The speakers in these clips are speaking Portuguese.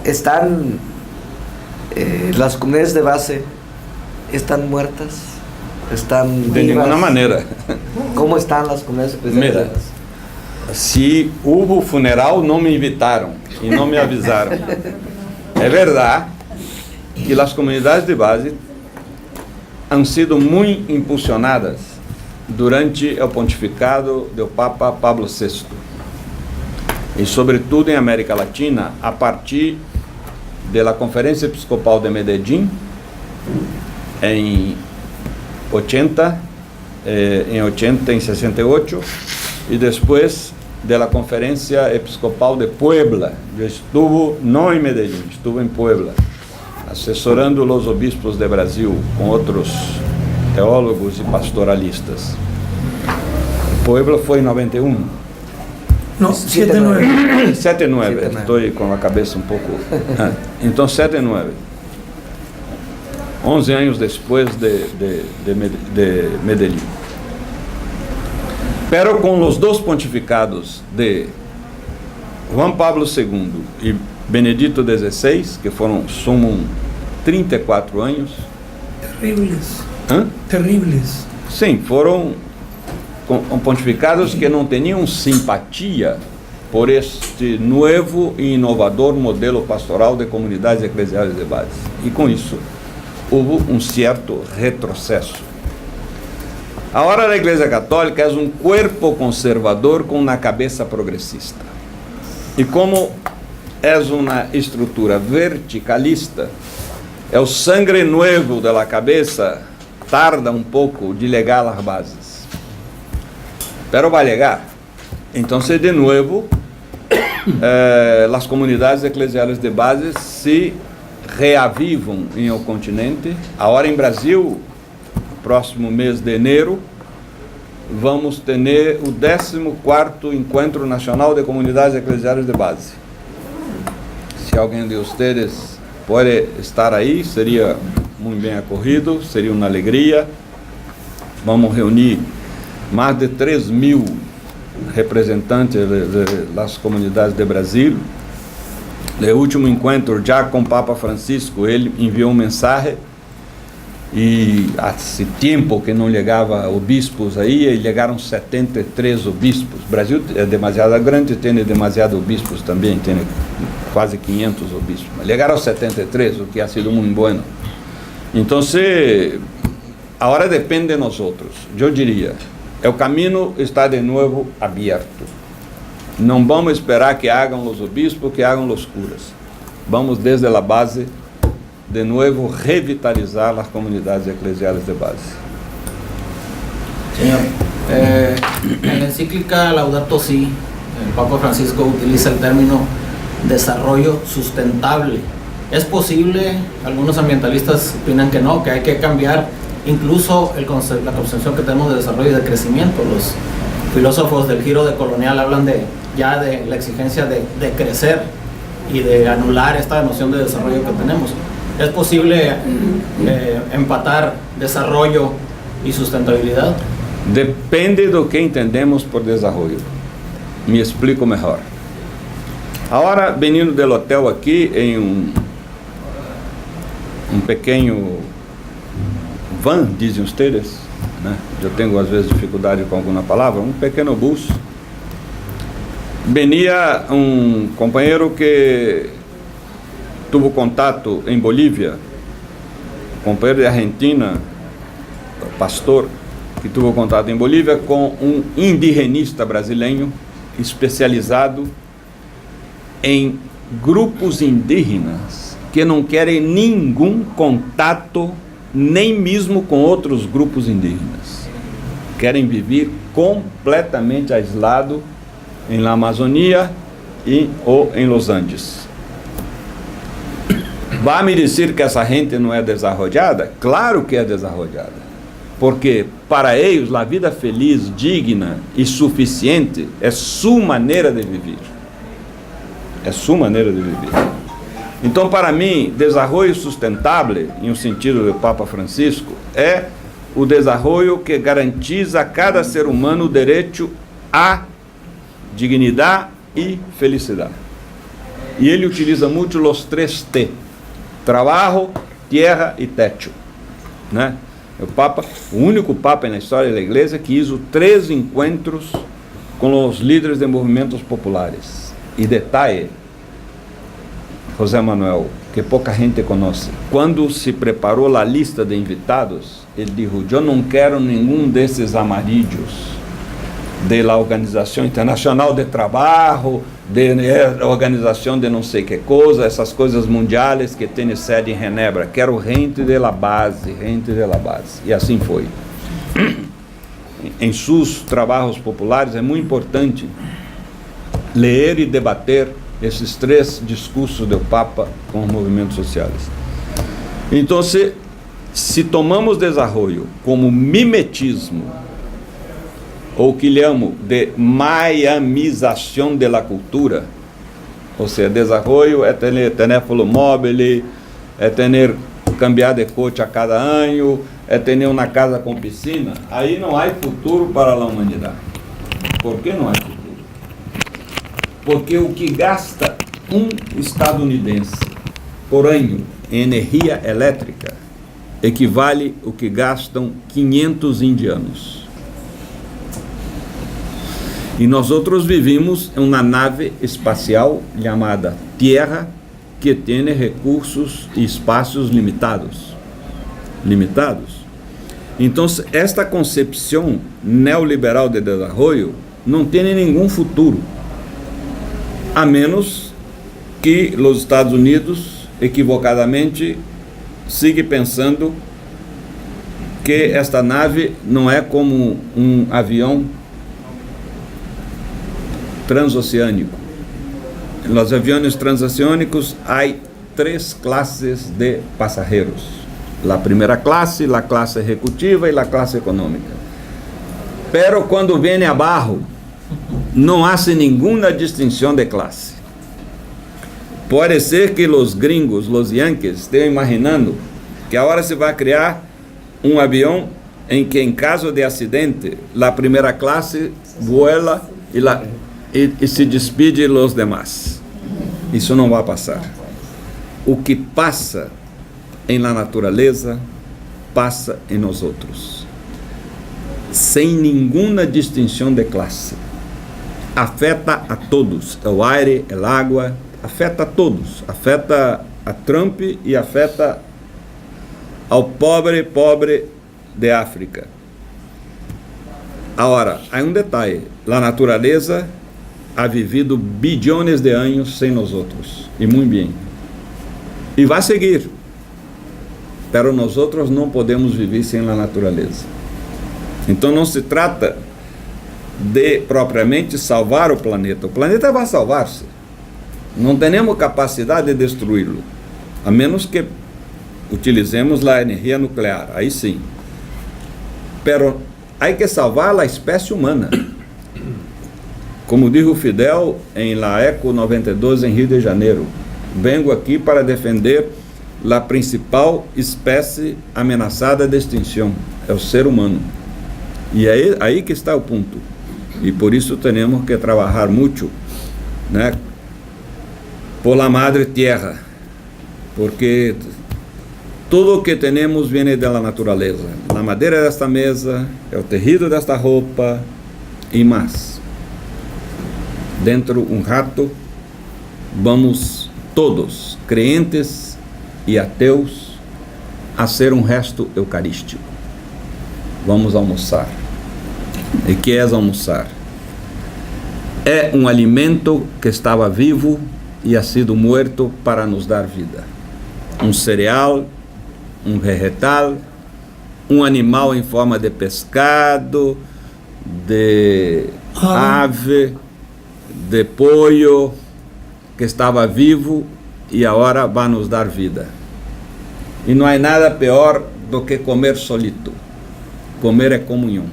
están, las comunidades de base están muertas, están de vivas. Ninguna maneira. ¿Cómo están las comunidades eclesiales de Mira, base? se houve funeral, não me invitaram e não me avisaram. É verdade que as comunidades de base han sido muito impulsionadas durante o pontificado do Papa Pablo VI e sobretudo em América Latina, a partir da Conferência Episcopal de Medellín em 68 e depois da Conferência Episcopal de Puebla. Eu estuve não em Medellín, estuve em Puebla, assessorando os obispos de Brasil com outros teólogos e pastoralistas. Puebla foi em 91. No, 79. 79, estou com a cabeça um pouco... Então, 79. 11 anos depois de Medellín. Pero com os dois pontificados de Juan Pablo II e Benedito XVI, que somam 34 anos. Terribles. Hã? Terribles. Sim, foram pontificados que não tinham simpatia por este novo e inovador modelo pastoral de comunidades eclesiais de base. E com isso, houve um certo retrocesso. Agora a Igreja Católica é um corpo conservador com uma cabeça progressista. E como é uma estrutura verticalista, é o sangue novo da cabeça tarda um pouco de legar as bases. Pero vai legar. Então, de novo, as comunidades eclesiais de base se reavivam em o continente. Agora em Brasil, próximo mês de janeiro, vamos ter o 14º Encontro Nacional de Comunidades Eclesiais de Base. Se alguém de vocês pode estar aí, seria muito bem acorrido, seria uma alegria. Vamos reunir mais de 3.000 representantes das comunidades de Brasil. No último encontro, já com o Papa Francisco, ele enviou uma mensagem. E há tempo que não chegava obispos aí, e chegaram 73 obispos. O Brasil é demasiado grande, tem demasiados obispos também, tem quase 500 obispos. Mas chegaram 73, o que ha sido muito bueno. Então, agora depende de nós outros. Eu diria, o caminho está de novo aberto. Não vamos esperar que hagam os obispos, que hagam os curas. Vamos desde a base de novo revitalizar as comunidades eclesiales de base. Señor, en la encíclica Laudato Si, el Papa Francisco utiliza el término desarrollo sustentable. ¿Es posible? Algunos ambientalistas opinan que no, que hay que cambiar incluso la concepción que tenemos de desarrollo y de crecimiento. Los filósofos del giro decolonial hablan de la exigencia de crecer y de anular esta noción de desarrollo que tenemos. ¿Es posible empatar desarrollo y sustentabilidad? Depende do que entendemos por desarrollo. Me explico melhor. Agora, vindo do hotel aqui, em um pequeno van, dizem vocês, né? Eu tenho às vezes dificuldade com alguma palavra, um pequeno bus. Venia um companheiro que tuvo contato em Bolívia, companheiro de Argentina, pastor, que tuvo contato em Bolívia com um indigenista brasileiro especializado em grupos indígenas que não querem nenhum contato, nem mesmo com outros grupos indígenas. Querem viver completamente aislado em la Amazônia ou em Los Andes. Vai me dizer que essa gente não é desarrollada? Claro que é desarrollada, porque para eles a vida feliz, digna e suficiente é sua maneira de viver. É sua maneira de viver. Então, para mim, desenvolvimento sustentável, em um sentido do Papa Francisco, é o desenvolvimento que garantiza a cada ser humano o direito à dignidade e felicidade. E ele utiliza muito os 3 T: trabalho, terra e techo, né? O único Papa na história da Igreja que hizo 3 encontros com os líderes de movimentos populares. E detalhe, José Manuel, que pouca gente conhece, quando se preparou a lista de invitados, ele disse: eu não quero nenhum desses amarillos da Organização Internacional de Trabalho, da Organização de não sei que coisa, essas coisas mundiais que tem sede em Genebra. Quero gente de la base, gente de la base. E assim foi. Em seus trabalhos populares é muito importante ler e debater esses 3 discursos do Papa com os movimentos sociais. Então, se tomamos desenvolvimento como mimetismo, ou que llamamos de miamização da cultura, ou seja, desenvolvimento é ter teléfono móvel, é ter cambiar de coche a cada ano, é ter uma casa com piscina, aí não há futuro para a humanidade. Por que não há futuro? Porque o que gasta um estadunidense por ano em energia elétrica equivale ao que gastam 500 indianos. E nós outros vivimos em uma nave espacial chamada Terra, que tem recursos e espaços limitados. Então, esta concepção neoliberal de desenvolvimento não tem nenhum futuro, a menos que os Estados Unidos, equivocadamente, siga pensando que esta nave não é como um avião transoceânico. Nos aviões transoceânicos há 3 classes de passageiros: a primeira classe, a classe executiva e a classe econômica. Pero quando vem abaixo, não há nenhuma distinção de classe. Pode ser que os gringos, os yankees, estejam imaginando que agora se vai criar um avião em que, em caso de acidente, a primeira classe voa e se despide os demais. Isso não vai passar. O que passa em la natureza, passa em nós outros, sem nenhuma distinção de classe. Afeta a todos, o ar, a água, afeta a todos, afeta a Trump e afeta ao pobre de África. Agora, há um detalhe: a natureza ha vivido bilhões de anos sem nós outros, e muito bem, e vai seguir, pero nós outros não podemos viver sem a natureza. Então não se trata de propriamente salvar o planeta vai salvar-se, não temos capacidade de destruí-lo, a menos que utilizemos a energia nuclear, aí sim, pero há que salvar a espécie humana. Como dijo Fidel em La Eco 92 em Rio de Janeiro: vengo aqui para defender a principal espécie ameaçada de extinção, é o ser humano. E é aí que está o ponto. E por isso temos que trabalhar muito, né, por la madre tierra, porque tudo o que temos vem da natureza. A madeira desta mesa, é o tecido desta roupa e mais. Dentro um rato, vamos todos, crentes e ateus, a ser um resto eucarístico. Vamos almoçar. E que é almoçar? É um alimento que estava vivo e ha sido morto para nos dar vida. Um cereal, um vegetal, um animal em forma de pescado, de ave, de pollo, que estava vivo e agora vai nos dar vida. E não há nada pior do que comer solito. Comer é comunhão,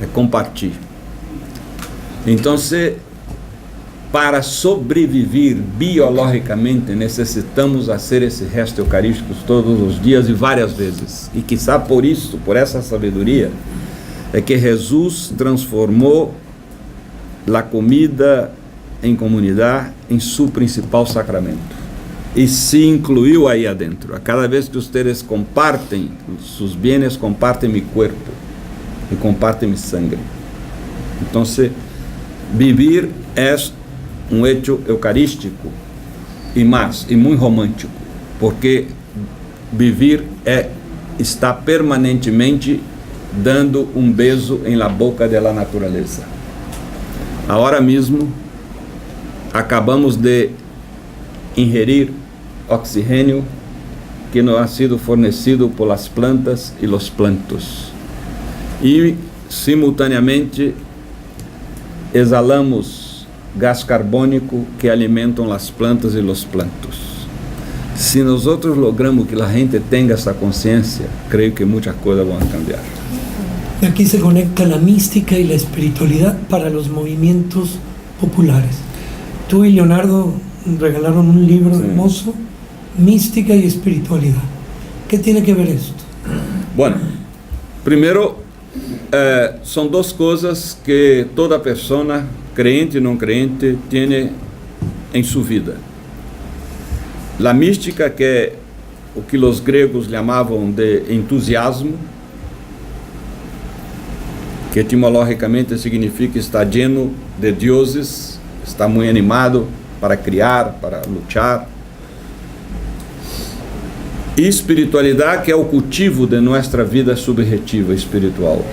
é compartilhar. Então, para sobreviver biologicamente, necessitamos fazer esse resto eucarístico todos os dias e várias vezes. E quizá por isso, por essa sabedoria, é que Jesus transformou a comida em comunidade em seu principal sacramento. E se incluiu aí adentro. A cada vez que vocês compartem seus bienes, compartem meu corpo e compartem mi sangre. Então, vivir é um hecho eucarístico e mais, e muito romântico, porque vivir é estar permanentemente dando um beijo em la boca da natureza. Agora mesmo acabamos de ingerir oxigênio que nos ha sido fornecido por las plantas e los plantos, e simultaneamente exalamos gás carbônico que alimentam as plantas e os plantos. Se nós logramos que a gente tenha essa consciência, creio que muitas coisas vão cambiar. Aquí se conecta la mística y la espiritualidad para los movimientos populares. Tú y Leonardo regalaron un libro hermoso, Mística y Espiritualidad. ¿Qué tiene que ver esto? Bueno, primeiro, são duas coisas que toda pessoa, crente e não crente, tem em sua vida. A mística, que é o que os gregos chamavam de entusiasmo, que etimologicamente significa estar lleno de deuses, está muito animado para criar, para lutar. E espiritualidade, que é o cultivo de nossa vida subjetiva espiritual.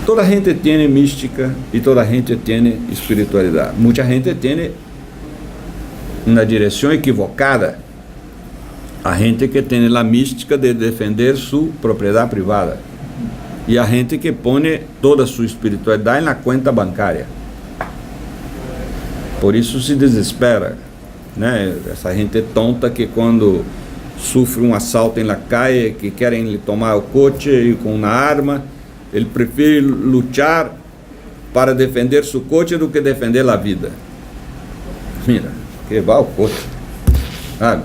Toda gente tem mística e toda gente tem espiritualidade. Muita gente tem na direção equivocada. A gente que tem a mística de defender sua propriedade privada. E a gente que põe toda a sua espiritualidade na conta bancária. Por isso se desespera, né? Essa gente tonta que quando sofre um assalto em la calle, que querem lhe tomar o coche e com uma arma, ele prefere lutar para defender seu coche do que defender a vida. Mira, que vai o coche, sabe?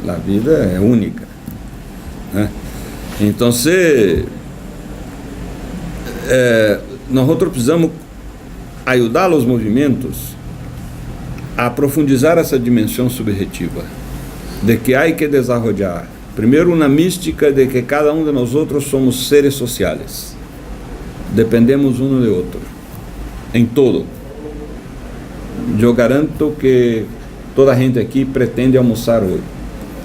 A vida é única, né? Então, nós precisamos ajudar os movimentos a profundizar essa dimensão subjetiva, de que há que desenvolver, primeiro, uma mística de que cada um de nós somos seres sociais, dependemos um do outro, em todo. Eu garanto que toda a gente aqui pretende almoçar hoje,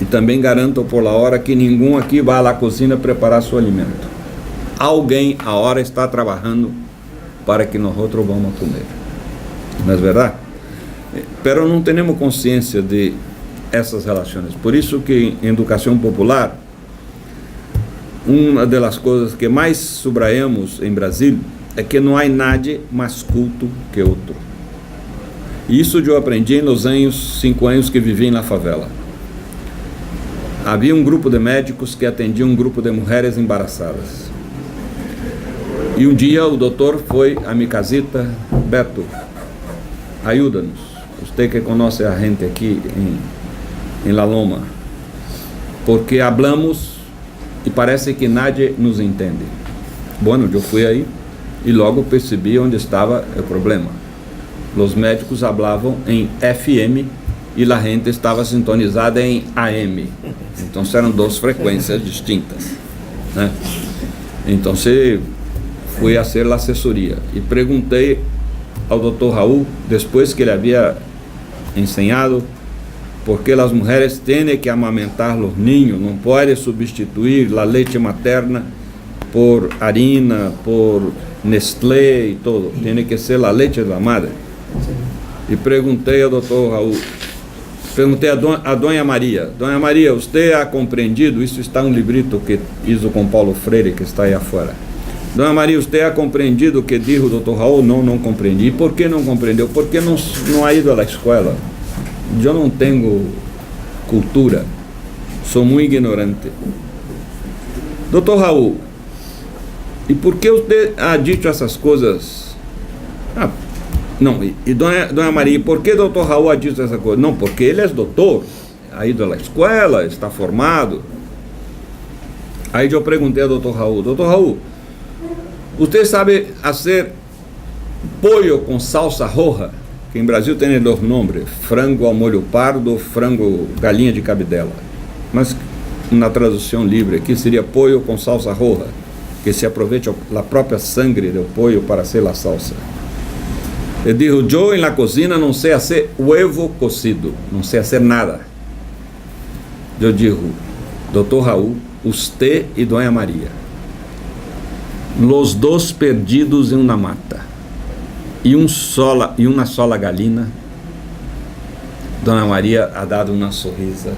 e também garanto por la hora que ninguém aqui vai à cozinha preparar seu alimento. Alguém a hora está trabalhando para que nós vamos comer, não é verdade? Pero não temos consciência de essas relações. Por isso que em educação popular, uma das coisas que mais subrayamos em Brasil é que não há nadie mais culto que outro. E isso eu aprendi nos 5 anos que vivi na favela. Havia um grupo de médicos que atendiam um grupo de mulheres embaraçadas. E um dia o doutor foi a minha casita: Beto, ajuda-nos, você que conhece a gente aqui em La Loma, porque hablamos e parece que nadie nos entende. Bueno, eu fui aí e logo percebi onde estava o problema. Os médicos falavam em FM e a gente estava sintonizada em AM. Então eram 2 frequências distintas, né? Então fui a ser a assessoria e perguntei ao Dr. Raul, depois que ele havia ensinado, porque as mulheres têm que amamentar os ninhos, não pode substituir a leite materna por harina, por Nestlé e todo, tem que ser a leite da madre. E perguntei ao Dr. Raul, perguntei a Dona Maria: Dona Maria, você ha compreendido? Isso está um librito que hizo com Paulo Freire, que está aí afuera. Dona Maria, você ha compreendido o que disse o Dr. Raul? Não compreendi. E por que não compreendeu? Porque não ha ido à escola. Eu não tenho cultura, sou muito ignorante. Dr. Raul, e por que você ha dito essas coisas? Não, e Dona Maria, por que Dr. Raul ha dito essa coisa? Não, porque ele é doutor, ha ido à escola, está formado. Aí eu perguntei ao Dr. Raul: Dr. Raul, você sabe fazer pollo com salsa roja? que em Brasil tem dois nomes, frango ao molho pardo, frango galinha de cabidela. Mas na tradução livre aqui seria pollo com salsa roja, que se aproveita a própria sangre do pollo para hacer a salsa. Ele dijo, eu em la cocina não sei fazer huevo cocido, não sei fazer nada. Eu digo, doutor Raul, usted e Dona Maria, los dos perdidos em uma mata, e uma sola galina. Dona Maria ha dado uma sorrisa,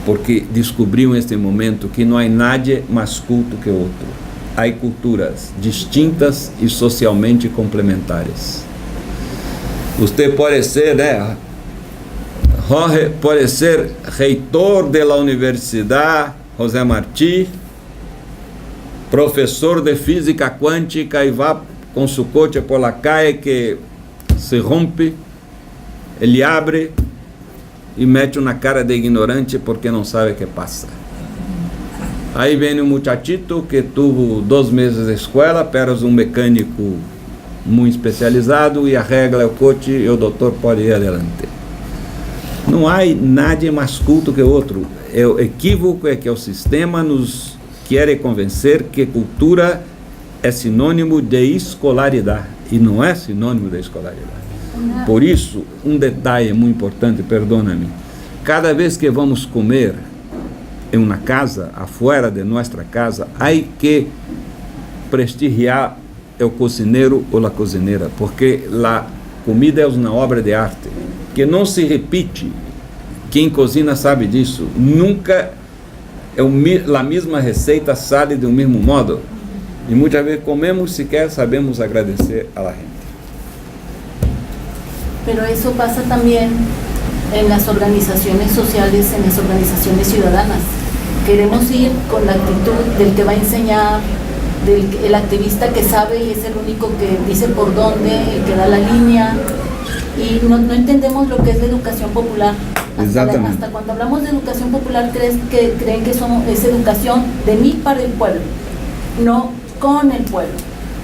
porque descobriu neste momento que não há nadie mais culto que outro. Há culturas distintas e socialmente complementares. Você pode ser, né? Jorge pode ser reitor da Universidade José Martí, professor de física quântica e vai com seu coche por la calle que se rompe, ele abre e mete uma cara de ignorante porque não sabe o que passa. Aí vem um muchachito que tuvo 2 meses de escola, pero um mecânico muito especializado e arregla o coche e o doutor pode ir adelante. Não há nada mais culto que outro. O equívoco é que o sistema nos quer convencer que cultura é sinônimo de escolaridade, e não é sinônimo de escolaridade. Por isso, um detalhe muito importante, perdona-me, cada vez que vamos comer em uma casa, afuera de nossa casa, há que prestigiar o cozinheiro ou a cozinheira, porque a comida é uma obra de arte, que não se repite. Quem cozinha sabe disso. Nunca a mesma receita sai do mesmo modo. E muitas vezes comemos sequer sabemos agradecer a la gente. Pero eso pasa también en las organizaciones sociales, en las organizaciones ciudadanas. Queremos ir con la actitud del que va a enseñar, el activista que sabe y es el único que dice por dónde, el que da la línea, y no entendemos lo que es la educación popular. Hasta cuando hablamos de educación popular creen que es educación de mí para el pueblo, no con el pueblo,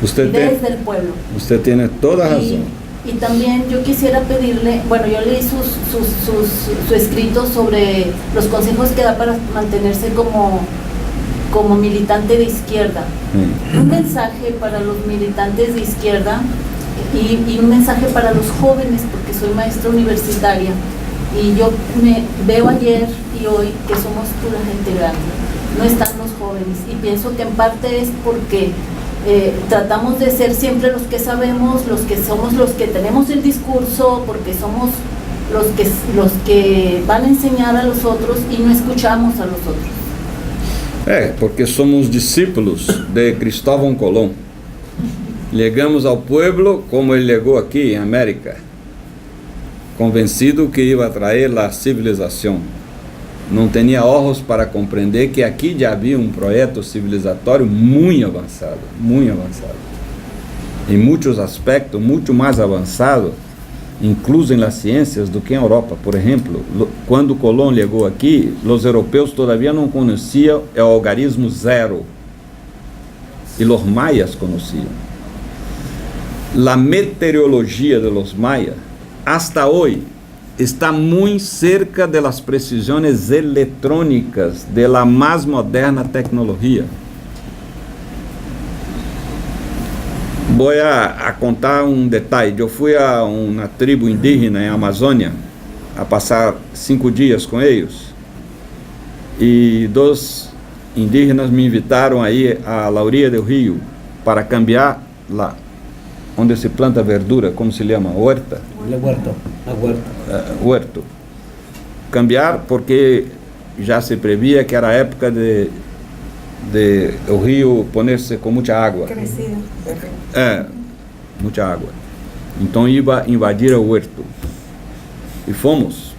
desde el pueblo. Usted tiene toda razón. Y también yo quisiera pedirle, bueno, yo leí su escrito sobre los consejos que da para mantenerse como militante de izquierda. Un mensaje para los militantes de izquierda y un mensaje para los jóvenes, porque soy maestra universitaria y yo me veo ayer y hoy que somos pura gente grande, no están los jóvenes, y pienso que en parte es porque tratamos de ser siempre los que sabemos, los que somos los que tenemos el discurso, porque somos los que van a enseñar a los otros y no escuchamos a los otros. Porque somos discípulos de Cristóvão Colón. Llegamos ao pueblo como ele chegou aqui em América, convencido que ia trazer a civilização. Não tinha olhos para compreender que aqui já havia um projeto civilizatório muito avançado, em muitos aspectos, muito mais avançado, incluso nas ciências, do que em Europa. Por exemplo, quando Colón chegou aqui, os europeus todavia não conheciam o algarismo zero, e os maias conheciam. A meteorologia de los maias, hasta hoje, está muito cerca das precisões eletrônicas da mais moderna tecnologia. Vou a contar um detalhe. Eu fui a uma tribo indígena em Amazônia a passar 5 dias com eles, e 2 indígenas me invitaram aí à orilla do rio para cambiar lá onde se planta verdura, como se chama? Huerta? Huerto. Cambiar porque já se previa que era a época de o rio poner-se com muita água. Crescido. Muita água. Então ia invadir o huerto. E fomos.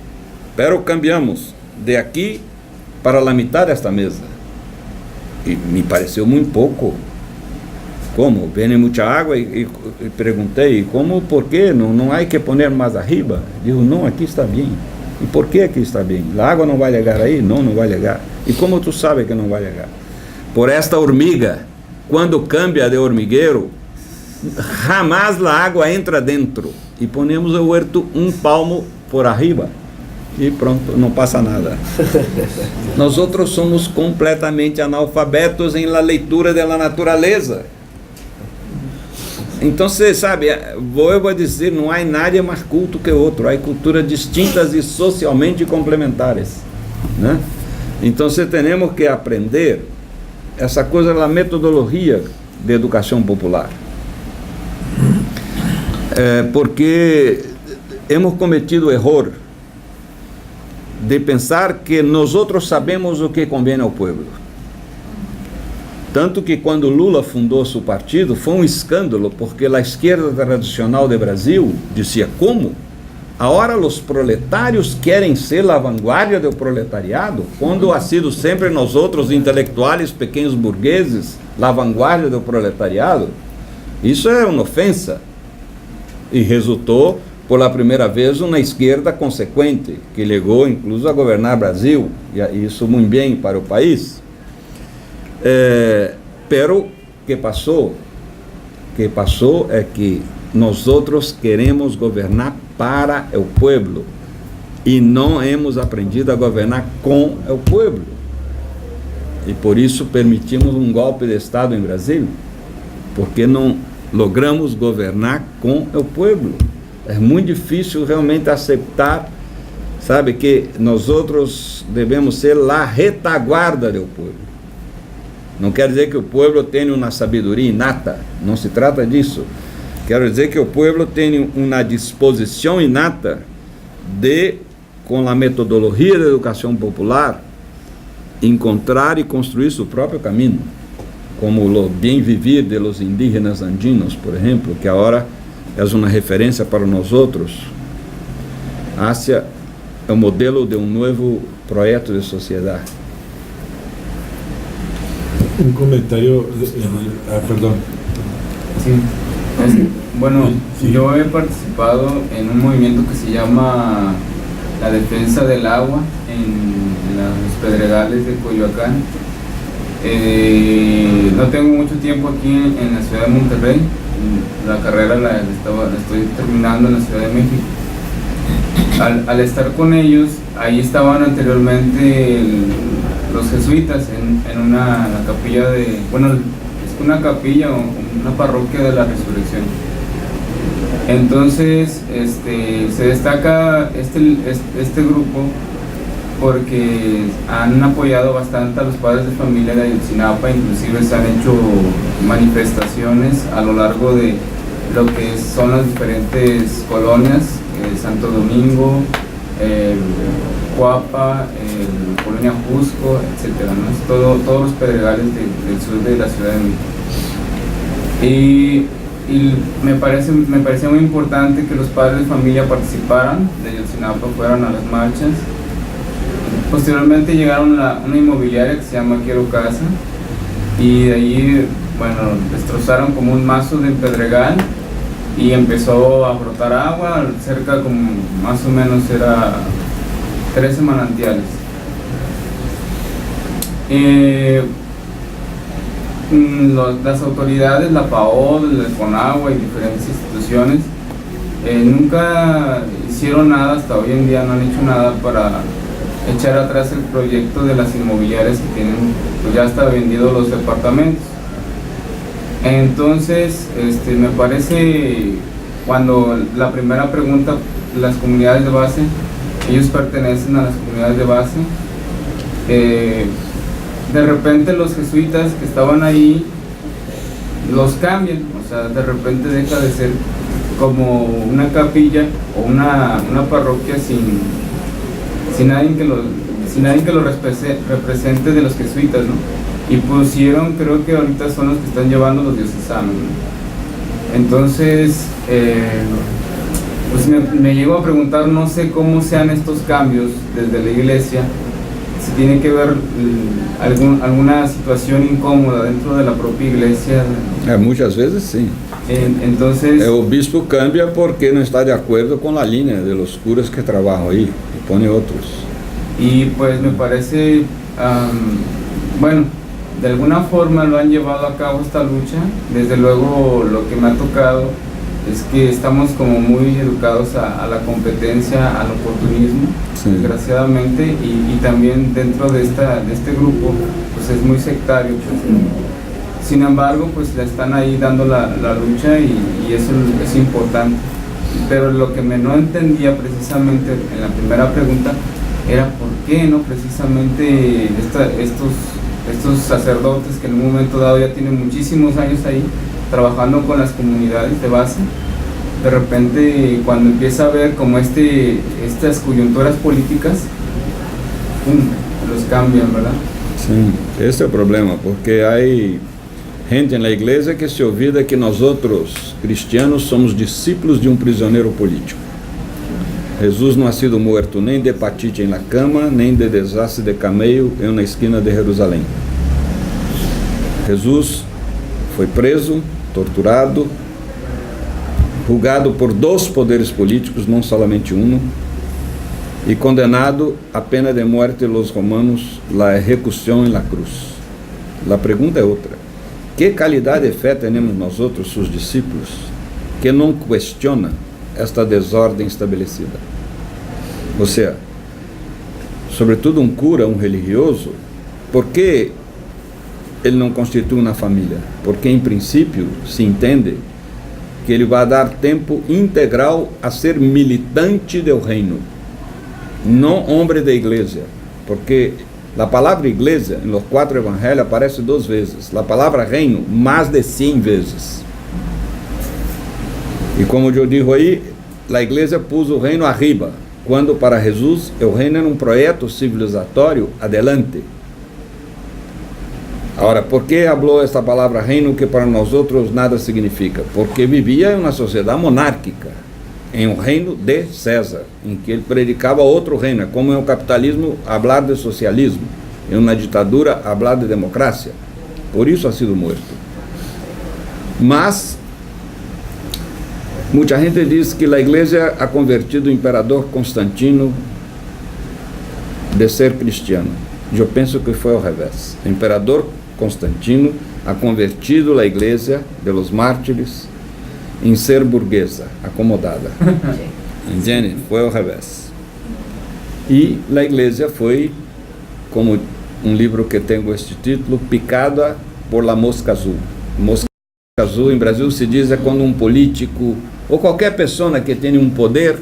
Pero cambiamos de aqui para a metade desta mesa. E me pareceu muito pouco. Como? Vem muita água e perguntei, como, por quê? Não há que poner mais arriba? Digo, não, aqui está bem. E por que aqui está bem? A água não vai chegar aí? Não vai chegar. E como tu sabe que não vai chegar? Por esta hormiga, quando cambia de hormigueiro, jamás a água entra dentro. E ponemos o huerto um palmo por arriba. E pronto, não passa nada. Nós outros somos completamente analfabetos em la leitura da natureza. Então, você sabe, vou dizer, não há nada mais culto que outro. Há culturas distintas e socialmente complementares, né? Então, temos que aprender essa coisa da metodologia de educação popular. Porque hemos cometido o erro de pensar que nós outros sabemos o que convém ao povo. Tanto que quando Lula fundou seu partido, foi um escândalo, porque a esquerda tradicional do Brasil dizia: como? Agora os proletários querem ser a vanguarda do proletariado, quando ha sido sempre nós outros intelectuais, pequenos burgueses, a vanguarda do proletariado. Isso é uma ofensa. E resultou, por a primeira vez, uma esquerda consequente, que chegou incluso a governar Brasil, e isso muito bem para o país. Pero que passou é que nós outros queremos governar para o povo e não hemos aprendido a governar com o povo, e por isso permitimos um golpe de Estado em Brasil, porque não logramos governar com o povo. É muito difícil realmente aceitar, sabe, que nós outros devemos ser a retaguarda do povo. Não quer dizer que o povo tenha uma sabedoria inata, não se trata disso. Quero dizer que o povo tem uma disposição inata de, com a metodologia da educação popular, encontrar e construir seu próprio caminho, como o bem viver de los indígenas andinos, por exemplo, que agora é uma referência para nós outros, hacia o modelo de um novo projeto de sociedade. Un comentario, perdón. Sí. Bueno, sí. Yo he participado en un movimiento que se llama la defensa del agua en los pedregales de Coyoacán. No tengo mucho tiempo aquí en la ciudad de Monterrey. La carrera la estoy terminando en la Ciudad de México. Al estar con ellos, ahí estaban anteriormente los jesuitas en la capilla de, bueno, es una capilla o una parroquia de la Resurrección. Entonces, se destaca este grupo porque han apoyado bastante a los padres de familia de Ayotzinapa, inclusive se han hecho manifestaciones a lo largo de lo que son las diferentes colonias, Santo Domingo, Cuapa, Colonia Jusco, etcétera, ¿no? Todos los pedregales del sur de la Ciudad de México. Y me parecía muy importante que los padres de familia participaran de Ayotzinapa, fueran a las marchas. Posteriormente llegaron a una inmobiliaria que se llama Quiero Casa, y de allí, bueno, destrozaron como un mazo de pedregal y empezó a brotar agua, cerca como más o menos era 13 manantiales. Las autoridades, la PAOD, el CONAGUA y diferentes instituciones nunca hicieron nada, hasta hoy en día no han hecho nada para echar atrás el proyecto de las inmobiliarias que tienen, pues ya hasta vendidos los departamentos. Entonces, me parece, cuando la primera pregunta, las comunidades de base, ellos pertenecen a las comunidades de base, de repente los jesuitas que estaban ahí los cambian, o sea, de repente deja de ser como una capilla o una parroquia sin nadie que lo represente de los jesuitas, ¿no? Y pusieron, creo que ahorita son los que están llevando los diocesanos, ¿no? Entonces, pues me llego a preguntar, no sé cómo sean estos cambios desde la iglesia, si tiene que ver alguna situación incómoda dentro de la propia iglesia. Muchas veces sí. Entonces, el obispo cambia porque no está de acuerdo con la línea de los curas que trabajan ahí y pone otros. Y pues me parece, bueno, de alguna forma lo han llevado a cabo esta lucha. Desde luego lo que me ha tocado es que estamos como muy educados a la competencia, al oportunismo, sí, desgraciadamente, y también dentro de este grupo pues es muy sectario, pues, sin embargo pues le están ahí dando la lucha y eso es importante. Pero lo que no entendía precisamente en la primera pregunta era por qué no precisamente estos sacerdotes que en un momento dado ya tienen muchísimos años ahí trabajando con las comunidades de base, de repente cuando empieza a ver como estas coyunturas políticas, ¡pum!, los cambian, ¿verdad? Sim, esse é o problema, porque hay gente en la iglesia que se olvida que nosotros, cristianos, somos discípulos de un prisionero político. Jesús não ha sido muerto nem de hepatite em la cama, nem de desastre de camello em uma esquina de Jerusalém. Jesus foi preso, torturado, julgado por 2 poderes políticos, não solamente um, e condenado a pena de muerte los romanos, la ejecución en la cruz. La pergunta é outra. Que qualidade de fé temos nós outros, seus discípulos, que não questiona esta desordem estabelecida? Ou seja, sobretudo um cura, um religioso, por que ele não constitui uma família? Porque em princípio se entende que ele vai dar tempo integral a ser militante do reino, não homem da igreja, porque a palavra igreja em los 4 evangelhos aparece 2 vezes, a palavra reino mais de 100 vezes. E como eu digo aí, a igreja pôs o reino arriba, quando para Jesus o reino era um projeto civilizatório adelante. Agora, por que falou esta palavra reino que para nós outros nada significa? Porque vivia em uma sociedade monárquica, em um reino de César, em que ele predicava outro reino. É como em um capitalismo falar de socialismo, em uma ditadura falar de democracia. Por isso ha sido morto. Mas muita gente diz que a igreja ha convertido o imperador Constantino de ser cristiano. Eu penso que foi ao revés. O imperador Constantino ha convertido a igreja de los mártires em ser burguesa, acomodada. Entende? Foi ao revés. E a igreja foi, como um livro que tem este título, picada por la mosca azul. Mosca azul em Brasil se diz é quando um político ou qualquer pessoa que tem um poder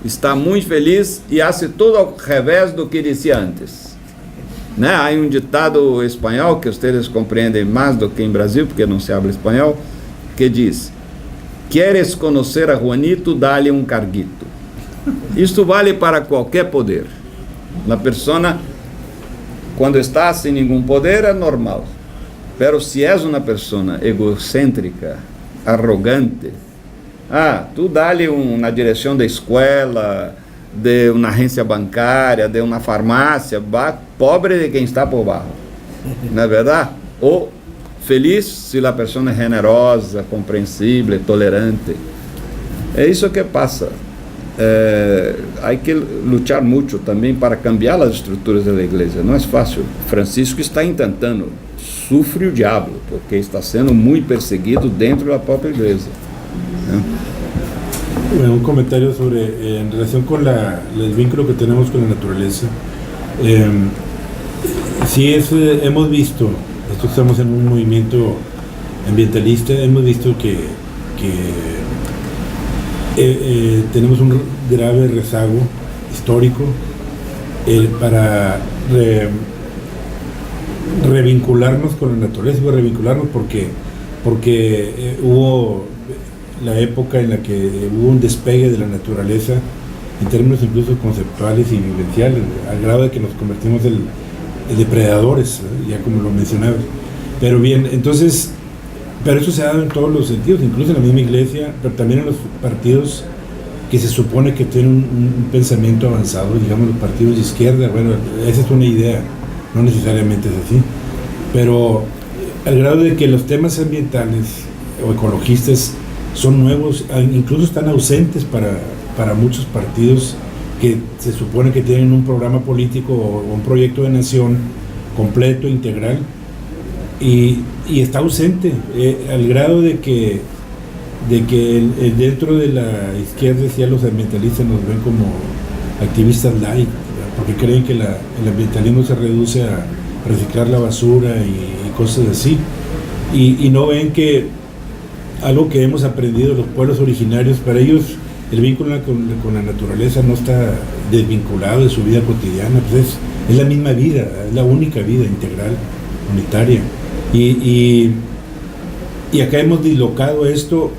está muito feliz e faz tudo ao revés do que dizia antes. Né? Há um ditado espanhol que vocês compreendem mais do que em Brasil, porque não se habla espanhol, que diz: queres conhecer a Juanito, dá-lhe um carguito. Isto vale para qualquer poder. A pessoa, quando está sem nenhum poder, é normal. Pero se és uma pessoa egocêntrica, arrogante, tu dá-lhe na direção da escola, de uma agência bancária, de uma farmácia, pobre de quem está por baixo. Não é verdade? Ou feliz se a pessoa é generosa, compreensível, tolerante. É isso que passa. Há que lutar muito também para cambiar as estruturas da igreja. Não é fácil. Francisco está tentando. Sofre o diabo, porque está sendo muito perseguido dentro da própria igreja. Bueno, un comentario sobre, en relación con el vínculo que tenemos con la naturaleza. Sí, hemos visto, estamos en un movimiento ambientalista, hemos visto que tenemos un grave rezago histórico para revincularnos con la naturaleza, revincularnos porque hubo la época en la que hubo un despegue de la naturaleza en términos incluso conceptuales y vivenciales, al grado de que nos convertimos en depredadores, ya como lo mencionaba. Pero bien, entonces, pero eso se ha dado en todos los sentidos, incluso en la misma iglesia, pero también en los partidos que se supone que tienen un pensamiento avanzado, digamos los partidos de izquierda. Bueno, esa es una idea, no necesariamente es así, pero al grado de que los temas ambientales o ecologistas son nuevos, incluso están ausentes para muchos partidos que se supone que tienen un programa político o un proyecto de nación completo, integral, y está ausente, al grado de que dentro de la izquierda ya los ambientalistas nos ven como activistas light, porque creen que el ambientalismo se reduce a reciclar la basura y cosas así, y no ven que algo que hemos aprendido los pueblos originarios, para ellos el vínculo con la naturaleza no está desvinculado de su vida cotidiana, pues es la misma vida, es la única vida integral, unitaria. Y acá hemos dislocado esto,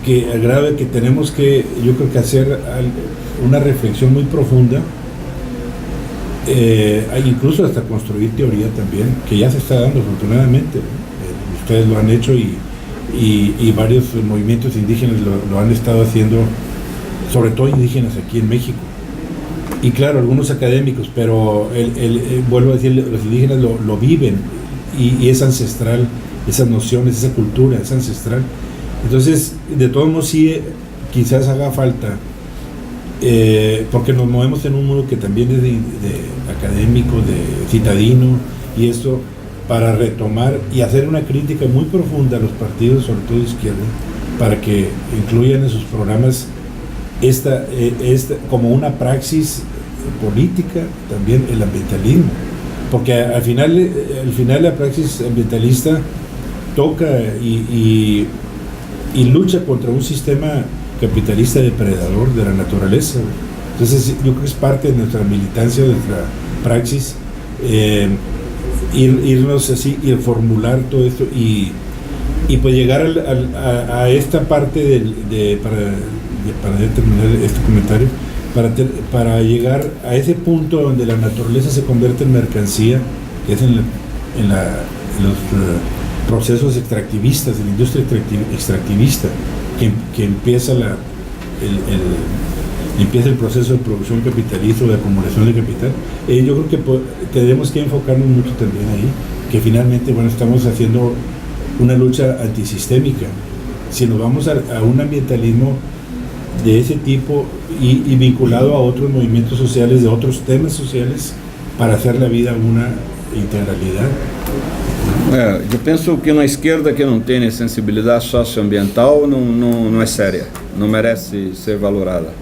que al grado de que tenemos que, yo creo que hacer una reflexión muy profunda, incluso hasta construir teoría también, que ya se está dando afortunadamente. Ustedes lo han hecho y varios movimientos indígenas lo han estado haciendo, sobre todo indígenas aquí en México. Y claro, algunos académicos, pero vuelvo a decir, los indígenas lo viven y es ancestral, esas nociones, esa cultura es ancestral. Entonces, de todos modos, sí, quizás haga falta, porque nos movemos en un mundo que también es de académico, de citadino, y esto para retomar y hacer una crítica muy profunda a los partidos, sobre todo de izquierda, para que incluyan en sus programas esta como una praxis política también el ambientalismo, porque al final la praxis ambientalista toca y lucha contra un sistema capitalista depredador de la naturaleza. Entonces yo creo que es parte de nuestra militancia, de nuestra praxis, irnos así y formular todo esto y pues llegar a esta parte para terminar este comentario, para llegar a ese punto donde la naturaleza se convierte en mercancía, que es en los procesos extractivistas, de la industria extractivista, que empieza empieza el proceso de producción capitalista o de acumulación de capital. Yo creo que tenemos que enfocarnos mucho también ahí, que finalmente, bueno, estamos haciendo una lucha antisistémica. Si nos vamos a un ambientalismo de ese tipo y vinculado a otros movimientos sociales, de otros temas sociales, para hacer la vida una integralidad. Eu penso que uma esquerda que não tem sensibilidade socioambiental não é séria, não merece ser valorada.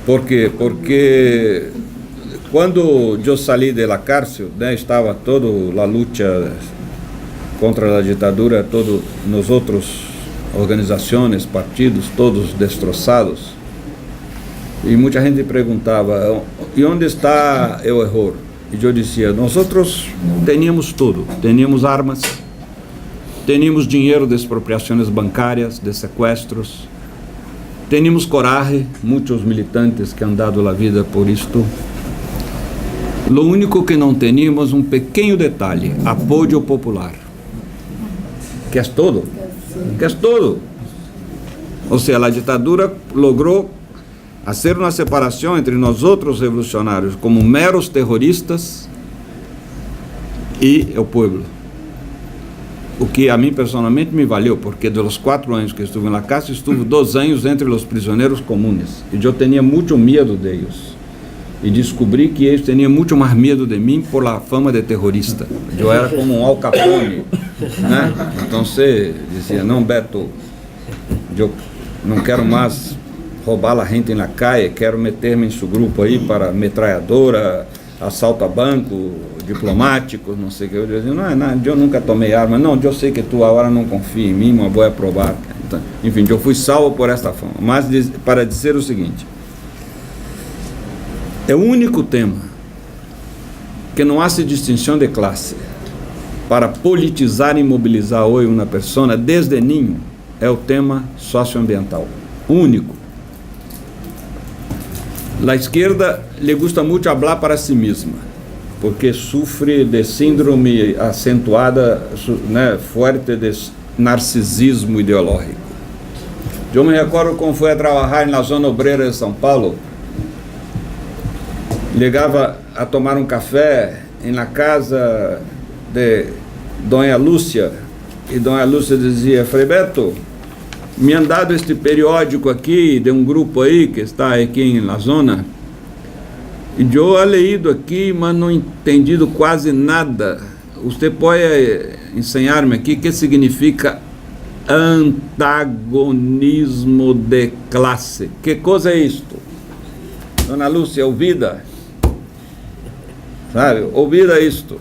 ¿Por quê? Porque quando eu saí da cárcel, estava toda a luta contra a ditadura, todos nós outros organizações, partidos, todos destroçados. E muita gente perguntava, e onde está o erro? E eu dizia, nós teníamos tudo, teníamos armas, teníamos dinheiro de expropriações bancárias, de sequestros, teníamos coragem, muitos militantes que han dado a vida por isto. Lo único que não teníamos, um pequeno detalhe, apoio popular, que é todo, Ou seja, a ditadura logrou fazer uma separação entre nós outros revolucionários como meros terroristas e o povo. O que a mim personalmente me valeu, porque dos 4 anos que estive na cárcel, estuve 2 anos entre os prisioneiros comuns. E eu tinha muito medo deles. E descobri que eles tinham muito mais medo de mim por la fama de terrorista. Eu era como um Al Capone, né? Então você dizia, não, Beto, eu não quero mais roubar a gente na calle, quero meter-me em seu grupo aí para metralhadora, assalto a banco, diplomáticos, não sei o que. Eu dizia, não, eu nunca tomei arma, não, eu sei que tu agora não confia em mim, mas vou provar. Então, enfim, eu fui salvo por esta fama. Mas para dizer o seguinte, é o único tema que não há distinção de classe para politizar e mobilizar hoje uma pessoa desde ninho, é o tema socioambiental. Único. A esquerda lhe gusta muito falar para si mesma, porque sofre de síndrome acentuada, né, forte de narcisismo ideológico. Eu me recordo como foi a trabalhar na zona obreira de São Paulo. Chegava a tomar café na casa de Dona Lúcia, e Dona Lúcia dizia, Frei Beto, me han dado este periódico aqui, de grupo aí, que está aqui na zona, e eu he leído aqui, mas não entendido quase nada. você pode ensinar-me aqui o que significa antagonismo de classe. Que coisa é isto? Dona Lúcia, ouvida? Sabe, ouvida isto.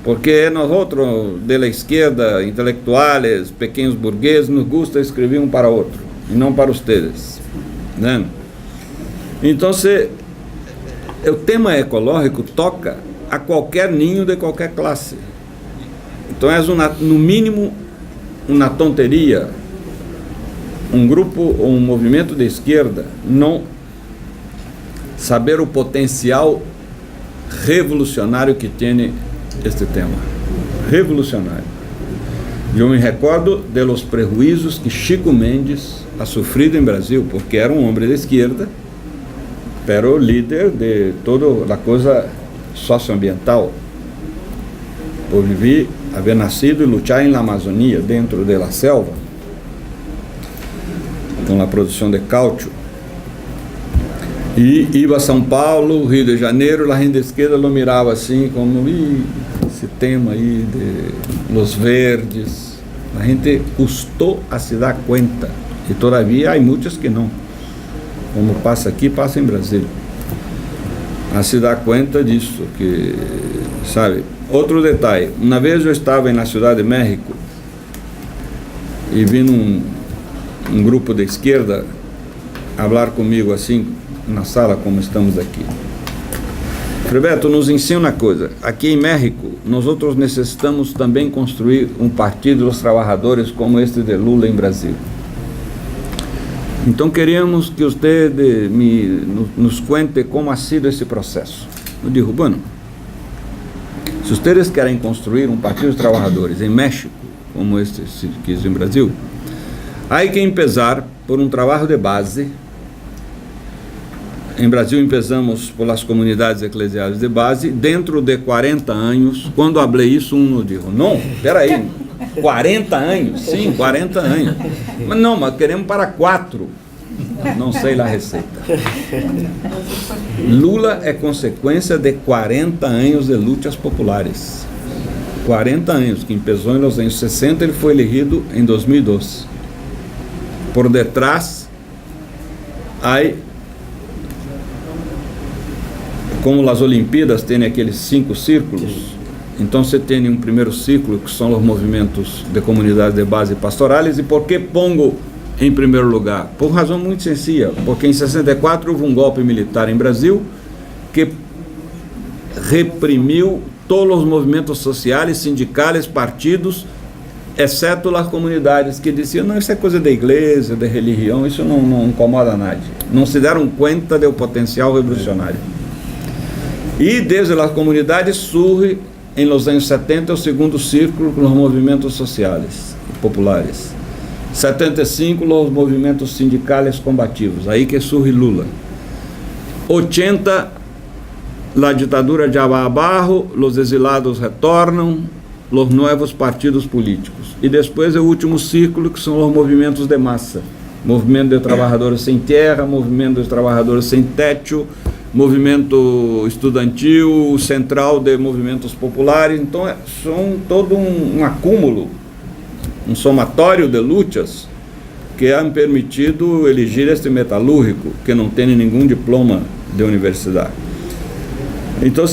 Porque nós outros, da esquerda, intelectuais, pequenos burgueses, nos gusta escrever um para outro, e não para ustedes. Né? Então, o tema ecológico toca a qualquer ninho de qualquer classe. Então, é no mínimo uma tonteria um grupo ou um movimento de esquerda não saber o potencial revolucionário que tem este tema. Revolucionário. Eu me recordo de los prejuízos que Chico Mendes ha sofrido em Brasil, porque era um homem de esquerda, pero líder de toda a coisa socioambiental, por haver nascido e lutar na Amazônia, dentro da selva, com a produção de cálcio. E ia a São Paulo, Rio de Janeiro, a gente de esquerda lo mirava assim, como esse tema aí de los verdes. A gente custou a se dar conta, e todavia há muitos que não. Como passa aqui, passa em Brasília. A se dar conta disso, que, sabe? Outro detalhe, uma vez eu estava na Cidade de México e vi um grupo de esquerda falar comigo assim, na sala como estamos aqui. Roberto, nos ensina uma coisa, aqui em México, nós outros necessitamos também construir um partido dos trabalhadores como este de Lula em Brasil. Então queríamos que você nos conte como ha sido esse processo. Eu digo, bueno, se vocês querem construir um partido dos trabalhadores em México, como este que é em Brasil, há que começar por um trabalho de base. Em Brasil, começamos por as comunidades eclesiais de base. Dentro de 40 anos, quando falei isso, um disse, não, espera aí, 40 anos? Sim, 40 anos. Mas não, mas queremos para 4. Não sei a receita. Lula é consequência de 40 anos de lutas populares. 40 anos, que começou nos anos 60, ele foi elegido em 2012. Por detrás, aí, como as Olimpíadas têm aqueles 5 círculos, então você tem um primeiro círculo, que são os movimentos de comunidades de base pastorais. E por que pongo em primeiro lugar? Por razão muito sencilla, porque em 64 houve um golpe militar em Brasil que reprimiu todos os movimentos sociais, sindicais, partidos, exceto as comunidades que diziam, não, isso é coisa da igreja, da religião, isso não incomoda nada. Não se deram conta do potencial revolucionário. E desde as comunidades surge, em los anos 70, o segundo círculo com os movimentos sociais e populares. 75, os movimentos sindicais combativos, aí que surge Lula. 80, a ditadura de abajo, os exilados retornam, os novos partidos políticos. E depois o último círculo, que são os movimentos de massa. Movimento de trabalhadores sem terra, movimento de trabalhadores sem teto, movimento estudantil, central de movimentos populares. Então, são todo um acúmulo, um somatório de lutas que han permitido eleger este metalúrgico, que não tem nenhum diploma de universidade. Então,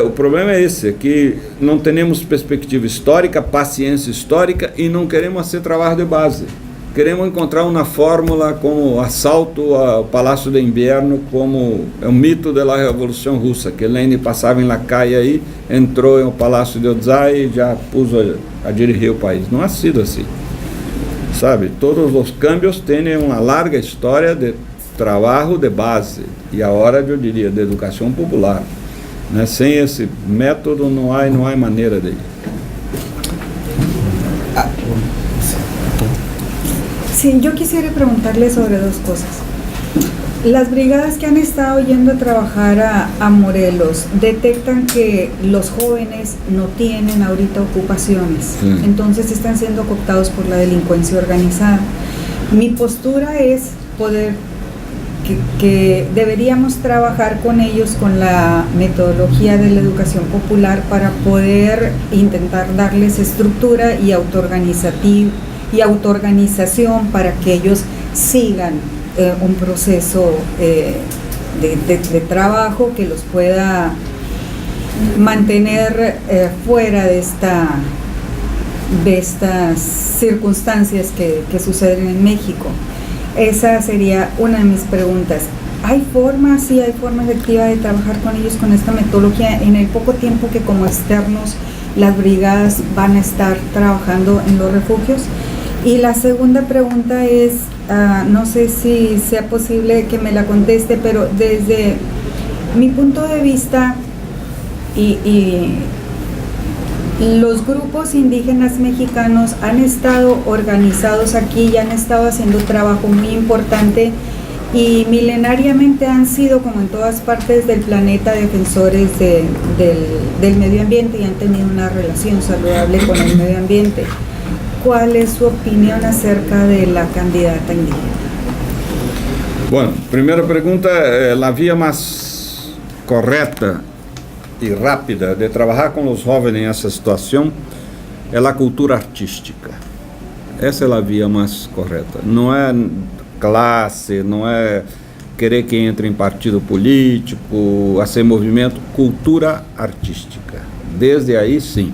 o problema é esse, que não temos perspectiva histórica, paciência histórica, e não queremos fazer trabalho de base. Queremos encontrar uma fórmula como assalto ao Palácio de Inverno, como é um mito da Revolução Russa, que Lenin passava em la calle aí, entrou no Palácio de Odzai e já pôs a dirigir o país. Não ha sido assim. Sabe, todos os câmbios têm uma larga história de trabalho de base, e agora eu diria de educação popular. Né? Sem esse método não há maneira de ir. Sí, yo quisiera preguntarle sobre dos cosas. Las brigadas que han estado yendo a trabajar a Morelos detectan que los jóvenes no tienen ahorita ocupaciones, entonces están siendo cooptados por la delincuencia organizada. Mi postura es poder que deberíamos trabajar con ellos con la metodología de la educación popular para poder intentar darles estructura y autoorganización para que ellos sigan un proceso de trabajo que los pueda mantener fuera de estas circunstancias que suceden en México. Esa sería una de mis preguntas. ¿Hay formas, sí hay forma efectiva de trabajar con ellos con esta metodología en el poco tiempo que como externos las brigadas van a estar trabajando en los refugios? Y la segunda pregunta es, no sé si sea posible que me la conteste, pero desde mi punto de vista y los grupos indígenas mexicanos han estado organizados aquí y han estado haciendo trabajo muy importante y milenariamente han sido, como en todas partes del planeta, defensores del medio ambiente y han tenido una relación saludable con el medio ambiente. ¿Cuál es su opinión acerca de la candidata indígena? Bueno, primera pregunta, la vía más correcta y rápida de trabajar con los jóvenes en esa situación es la cultura artística. Esa es la vía más correcta. No es clase, no es querer que entre en partido político, hacer movimiento, cultura artística. Desde ahí, sim,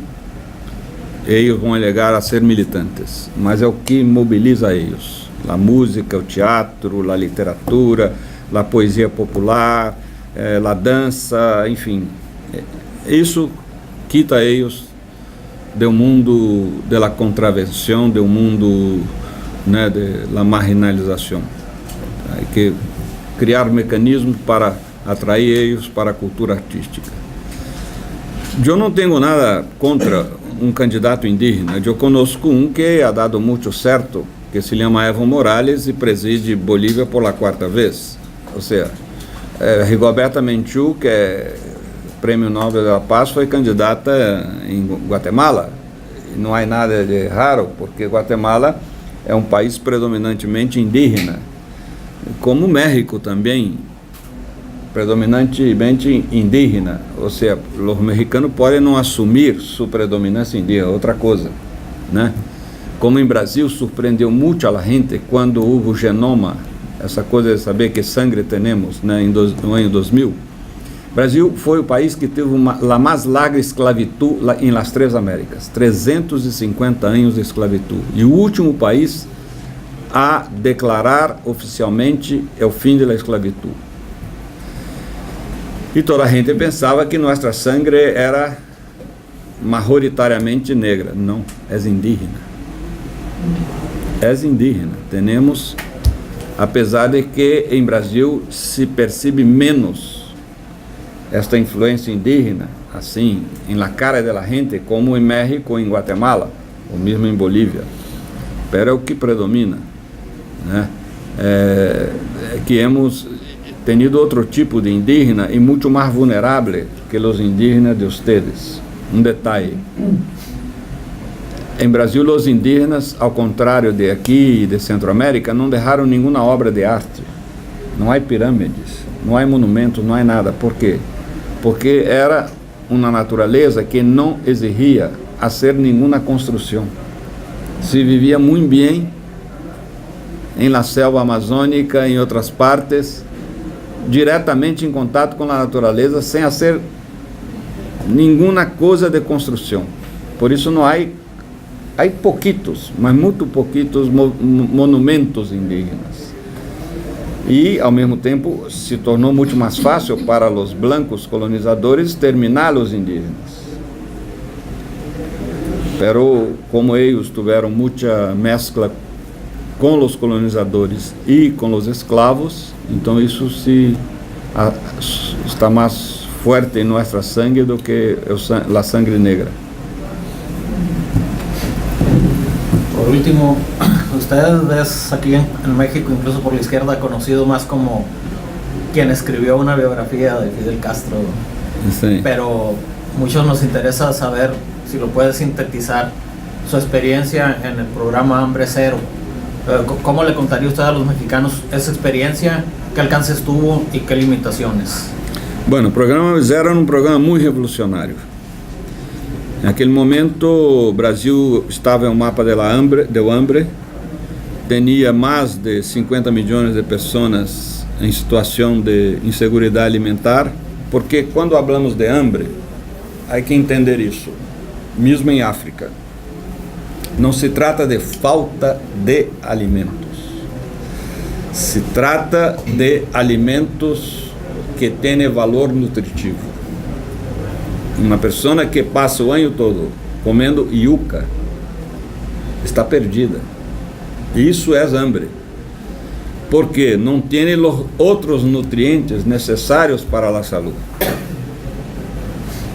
eles vão chegar a ser militantes, mas é o que mobiliza eles. A música, o teatro, a literatura, a poesia popular, a dança, enfim. Isso quita eles do mundo da contravenção, do mundo, né, da marginalização. Hay que criar mecanismos para atrair eles para a cultura artística. Eu não tenho nada contra um candidato indígena. Eu conosco que ha dado muito certo, que se chama Evo Morales e preside Bolívia por la 4ª vez. Ou seja, Rigoberta Menchú, que é Prêmio Nobel da Paz, foi candidata em Guatemala. E não há nada de raro, porque Guatemala é um país predominantemente indígena, como México também, predominantemente indígena. Ou seja, os mexicanos podem não assumir sua predominância indígena, outra coisa, né? Como em Brasil surpreendeu muito a gente quando houve o genoma, essa coisa de saber que sangue temos, né, no ano 2000. Brasil foi o país que teve a mais larga esclavitud em las 3 Américas, 350 anos de esclavitud. E o último país a declarar oficialmente o fim da esclavitud. E toda a gente pensava que nossa sangue era majoritariamente negra. Não, é indígena. É indígena. Temos, apesar de que em Brasil se percebe menos esta influência indígena, assim, em la cara de la gente, como em México, em Guatemala, ou mesmo em Bolívia. Pero é o que predomina, né? Que hemos tenido outro tipo de indígena e muito mais vulnerável que os indígenas de ustedes. Um detalhe. Em Brasil, os indígenas, ao contrário de aqui e de Centroamérica, não deixaram nenhuma obra de arte. Não há pirâmides, não há monumentos, não há nada. Por quê? Porque era uma natureza que não exigia fazer nenhuma construção. Se vivia muito bem em la selva amazônica, em outras partes, diretamente em contato com a natureza, sem fazer nenhuma coisa de construção. Por isso não há pouquitos, mas muito pouquitos monumentos indígenas. E, ao mesmo tempo, se tornou muito mais fácil para os blancos colonizadores terminar os indígenas. Pero, como eles tiveram muita mescla com os colonizadores e com os escravos, então isso está mais forte em nossa sangue do que a sangue negra. Por último, usted es aquí en México, incluso por la izquierda, conocido más como quien escribió una biografía de Fidel Castro. Sí. Pero muchos nos interesa saber si lo puede sintetizar su experiencia en el programa Hambre Cero. ¿Cómo le contaría usted a los mexicanos esa experiencia ¿Qué alcances tuvo y qué limitaciones? Bueno, o programa Zero era um programa muito revolucionário. Naquele momento, o Brasil estava em um mapa do hambre, tinha mais de 50 milhões de pessoas em situação de insegurança alimentar, porque quando falamos de hambre, há que entender isso, mesmo em África. Não se trata de falta de alimentos, se trata de alimentos que têm valor nutritivo. Uma pessoa que passa o ano todo comendo yuca está perdida. Isso é hambre, porque não tem os outros nutrientes necessários para a saúde.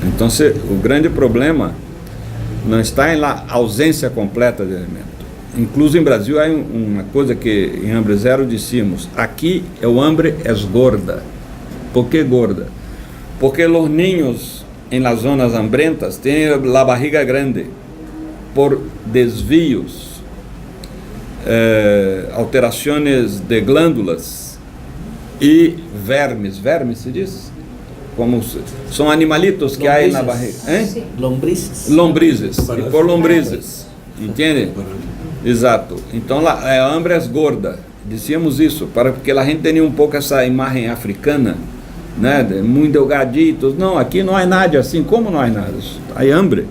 Então, o grande problema não está na ausência completa de alimento. Incluso em Brasil há uma coisa que em Hambre Zero dissemos: aqui o hambre é gorda. Por que gorda? Porque os niños em las zonas hambrentas têm a barriga grande por desvios, alterações de glândulas e vermes se diz? Como são animalitos que há na barriga. Lombrizes. E por lombrizes. Entende? Exato. Então a hambre é gorda. Dizíamos isso, porque a gente tem um pouco essa imagem africana, né? Muito delgaditos. Não, aqui não há nada assim. Como não há nada? Há hambre.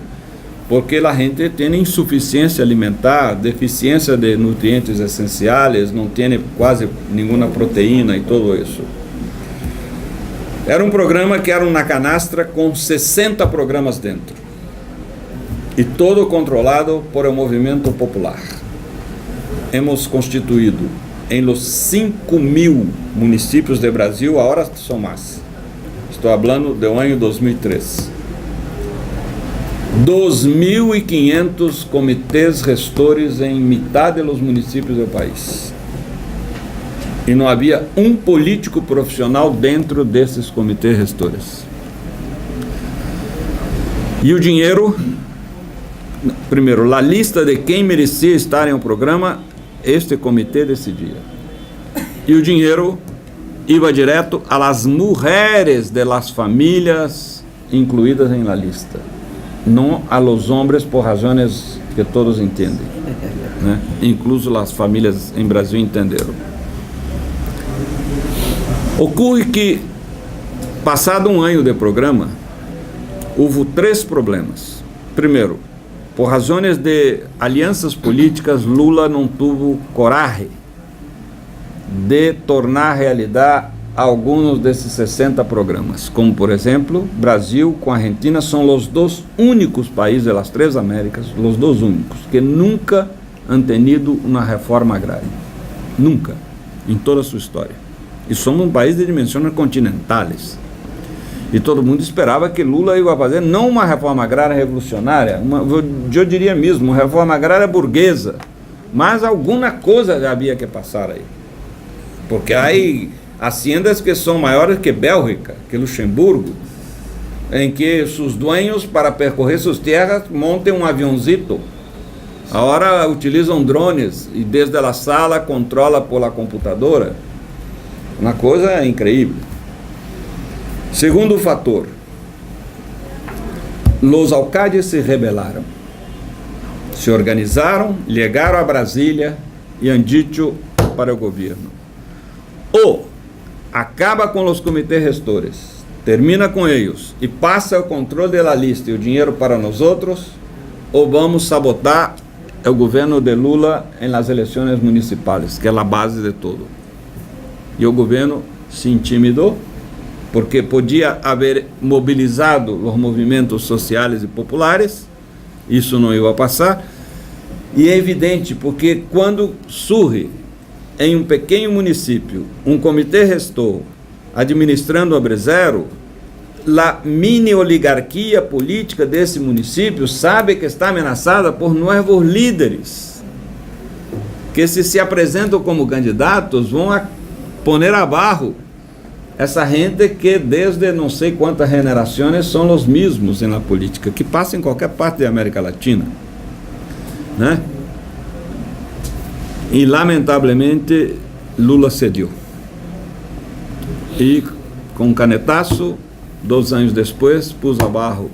Porque a gente tem insuficiência alimentar, deficiência de nutrientes essenciais, não tem quase nenhuma proteína e tudo isso. Era um programa que era uma canastra com 60 programas dentro. E todo controlado por um movimento popular. Hemos constituído em los 5.000 municípios do Brasil, agora são mais. Estou falando do ano 2003. 2.500 comitês gestores em metade dos municípios do país. E não havia um político profissional dentro desses comitês gestores. E o dinheiro, primeiro, a lista de quem merecia estar em um programa, este comitê decidia. E o dinheiro ia direto a las mulheres de las famílias incluídas em la lista, não a los hombres por razões que todos entendem, né? Incluso as famílias em Brasil entenderam. Ocorre que, passado um ano de programa, houve 3 problemas. Primeiro, por razões de alianças políticas, Lula não teve coragem de tornar realidade alguns desses 60 programas. Como, por exemplo, Brasil com Argentina são os 2 únicos países das 3 Américas, os 2 únicos, que nunca han tenido uma reforma agrária. Nunca, em toda a sua história. E somos um país de dimensões continentais. E todo mundo esperava que Lula ia fazer não uma reforma agrária revolucionária, eu diria mesmo, uma reforma agrária burguesa, mas alguma coisa já havia que passar aí. Porque há haciendas que são maiores que Bélgica, que Luxemburgo, em que seus dueños, para percorrer suas terras, montam um aviãozito. Agora utilizam drones e desde a sala controla por la computadora. Uma coisa incrível. Segundo fator, os alcaldes se rebelaram, se organizaram, chegaram a Brasília e han dicho para o governo: ou acaba com os comitês gestores, termina com eles e passa o controle da lista e o dinheiro para nós outros, ou vamos sabotar o governo de Lula em las eleições municipais, que é a base de tudo. E o governo se intimidou, porque podia haver mobilizado os movimentos sociais e populares, isso não ia passar, e é evidente, porque quando surge em um pequeno município um comitê gestor administrando Hambre Zero, a mini-oligarquia política desse município sabe que está ameaçada por novos líderes, que se apresentam como candidatos vão poner abaixo essa gente que desde não sei quantas gerações são os mesmos na política, que passa em qualquer parte da América Latina, né? E lamentavelmente Lula cedeu. E com um canetaço, 2 anos depois, pus abaixo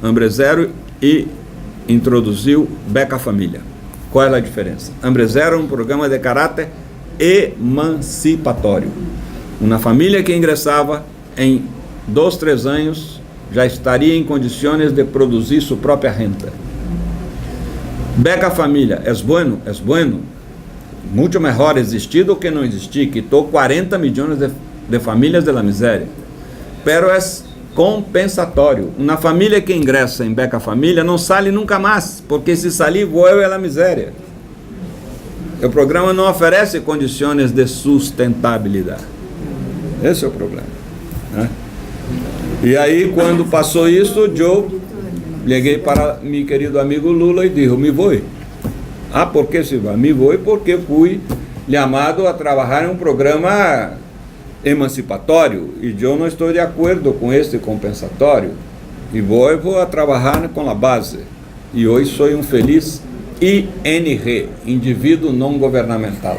Hambre Zero e introduziu Beca Família. Qual é a diferença? Hambre Zero é um programa de caráter emancipatório. Uma família que ingressava em 2, 3 anos já estaria em condições de produzir sua própria renda. Beca Família, é bueno, muito melhor existir do que não existir, quitou 40 milhões de famílias da miséria, pero é compensatório. Uma família que ingressa em Beca Família não sai nunca mais, porque se sair, vuelve a miséria. O programa não oferece condições de sustentabilidade. Esse é o problema, né? E aí, quando passou isso, eu liguei para meu querido amigo Lula e disse: me vou. Ah, por que se vai? Me vou porque fui chamado a trabalhar em um programa emancipatório e eu não estou de acordo com este compensatório e vou a trabalhar com a base. E hoje sou um feliz ING, indivíduo não governamental.